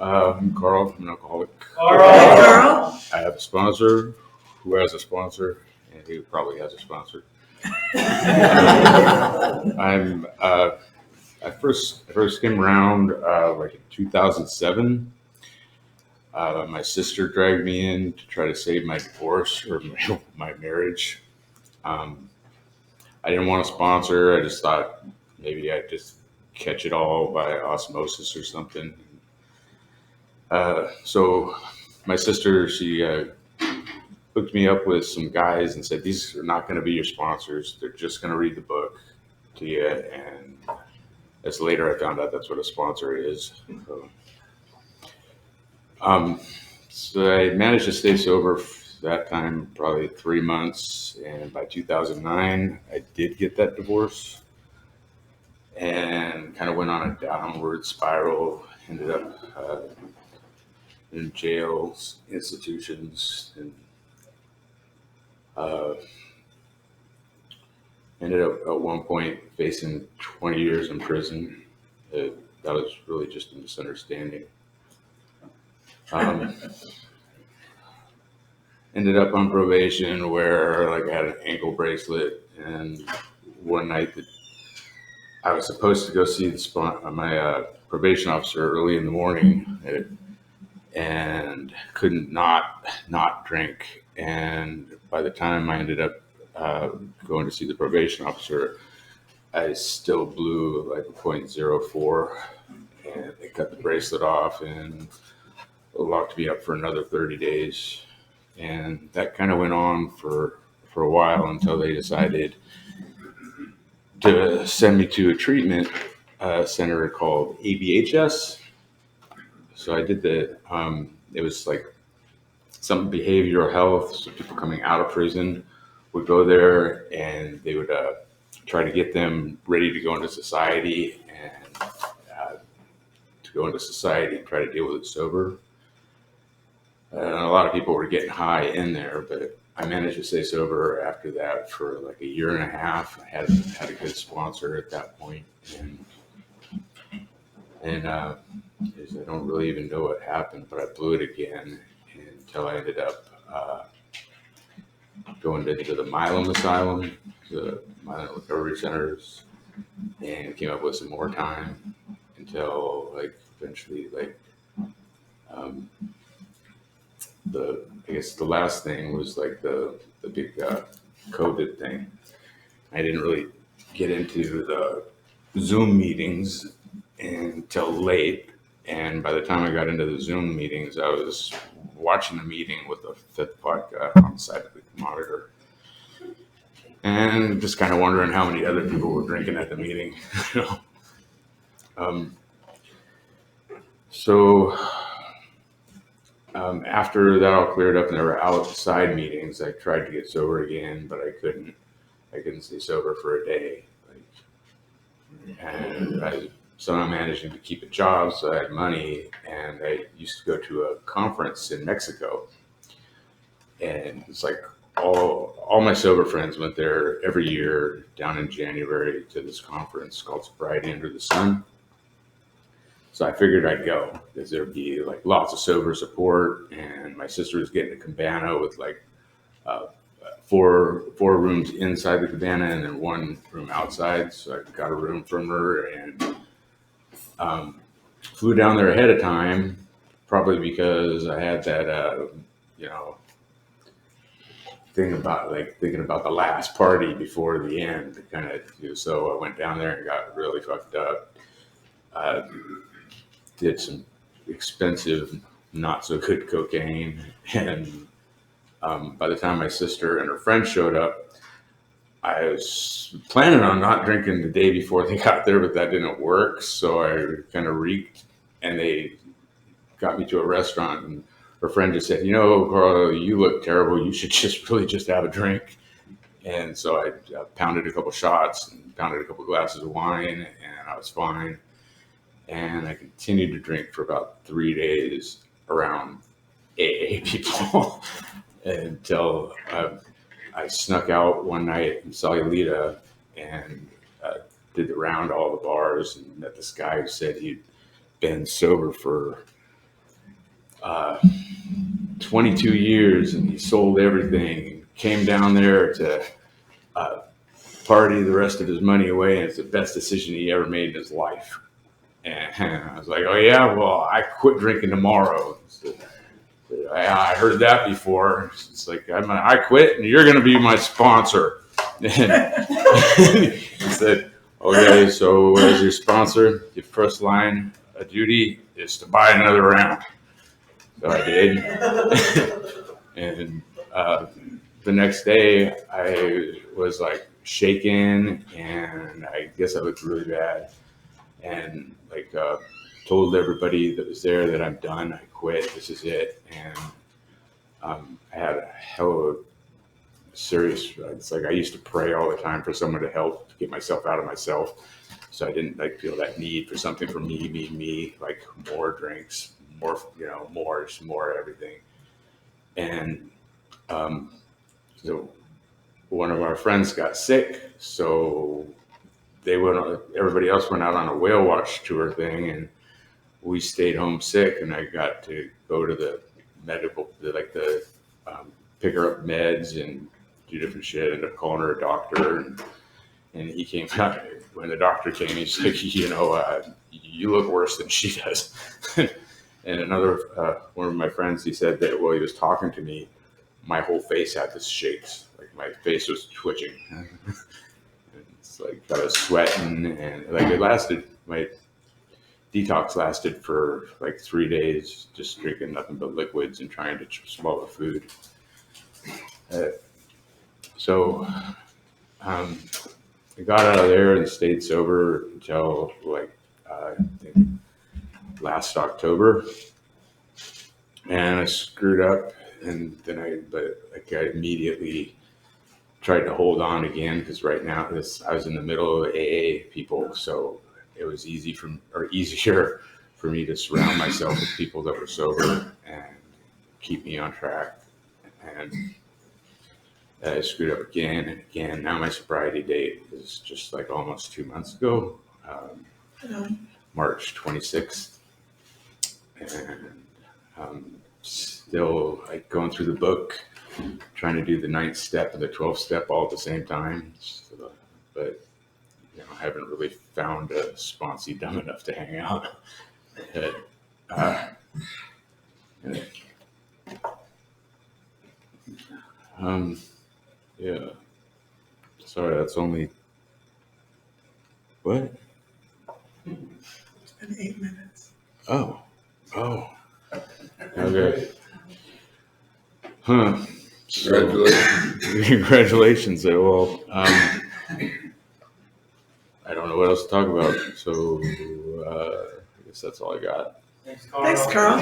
I'm Carl. I'm an alcoholic. Carl. I have a sponsor who has a sponsor, and who probably has a sponsor. I first came around like in 2007. My sister dragged me in to try to save my divorce or my marriage. Um, I didn't want a sponsor. I just thought maybe I'd just catch it all by osmosis or something. So my sister, she hooked me up with some guys and said, "These are not going to be your sponsors. They're just going to read the book to you." And as later I found out that's what a sponsor is. So, um, so I managed to stay sober that time, probably 3 months. And by 2009, I did get that divorce and kind of went on a downward spiral. Ended up in jails, institutions, and uh, ended up at one point facing 20 years in prison. That was really just a misunderstanding. Um, Ended up on probation where like I had an ankle bracelet, and one night that I was supposed to go see my probation officer early in the morning, and couldn't not drink. And by the time I ended up going to see the probation officer, I still blew like a .04, and they cut the bracelet off and locked me up for another 30 days. And that kind of went on for a while until they decided to send me to a treatment center called ABHS. So I did it was like some behavioral health. So people coming out of prison would go there, and they would try to get them ready to go into society and try to deal with it sober. And a lot of people were getting high in there, but I managed to stay sober after that for like a year and a half. I had a good sponsor at that point, and I don't really even know what happened, but I blew it again until I ended up going into the Milam Asylum, the Milam Recovery Centers, and came up with some more time until like eventually um, I guess the last thing was like the big COVID thing. I didn't really get into the Zoom meetings until late, and by the time I got into the Zoom meetings, I was watching the meeting with a fifth vodka on the side of the monitor, and just kind of wondering how many other people were drinking at the meeting. You know? So after that all cleared up and there were outside meetings, I tried to get sober again, but I couldn't. I couldn't stay sober for a day. And I somehow managing to keep a job, so I had money, and I used to go to a conference in Mexico, and it's like all my sober friends went there every year down in January to this conference called Sobriety Under the Sun. So I figured I'd go because there'd be like lots of sober support, and my sister was getting a cabana with like uh, four rooms inside the cabana and then one room outside. So I got a room from her and flew down there ahead of time, probably because I had that you know thing about like thinking about the last party before the end, kind of. So I went down there and got really fucked up. Uh, did some expensive, not so good cocaine, and by the time my sister and her friend showed up, I was planning on not drinking the day before they got there, but that didn't work. So I kind of reeked, and they got me to a restaurant, and her friend just said, Carl, you look terrible. You should just have a drink. And so I pounded a couple shots and pounded a couple glasses of wine, and I was fine. And I continued to drink for about 3 days around AA people until I snuck out one night in Sayulita and did the round all the bars and met this guy who said he'd been sober for uh, 22 years, and he sold everything and came down there to party the rest of his money away, and it's the best decision he ever made in his life. And I was like, oh yeah, well, I quit drinking tomorrow. So, I heard that before. It's like, I quit and you're going to be my sponsor. And he said, okay, so as your sponsor, your first line of duty is to buy another round. So I did. And the next day I was like shaking, and I guess I looked really bad. And like told everybody that was there that I'm done. I quit. This is it. And I had a hell of a serious. It's like I used to pray all the time for someone to help to get myself out of myself. So I didn't like feel that need for something for me, like more drinks, more, more everything. And so one of our friends got sick, so everybody else went out on a whale watch tour thing, and we stayed home sick, and I got to go to the medical, pick her up meds and do different shit. Ended up calling her a doctor, and he came out. When the doctor came, he's like, you look worse than she does. And another one of my friends, he said that while he was talking to me, my whole face had the shakes, like my face was twitching. It's like I was sweating, and like my detox lasted for like 3 days, just drinking nothing but liquids and trying to swallow food. So I got out of there and stayed sober until I think last October, and I screwed up, and then I immediately tried to hold on again, because right now I was in the middle of AA people, so it was easier for me to surround myself with people that were sober and keep me on track. And I screwed up again and again. Now my sobriety date is just like almost 2 months ago, March 26th, and still like going through the book, trying to do the 9th step and the 12th step all at the same time. So, but I haven't really found a sponsee dumb enough to hang out. Yeah. Sorry, that's only what? It's been 8 minutes. Oh. Okay. Huh. Congratulations. Congratulations. Well, I don't know what else to talk about, so I guess that's all I got. Thanks, Carl.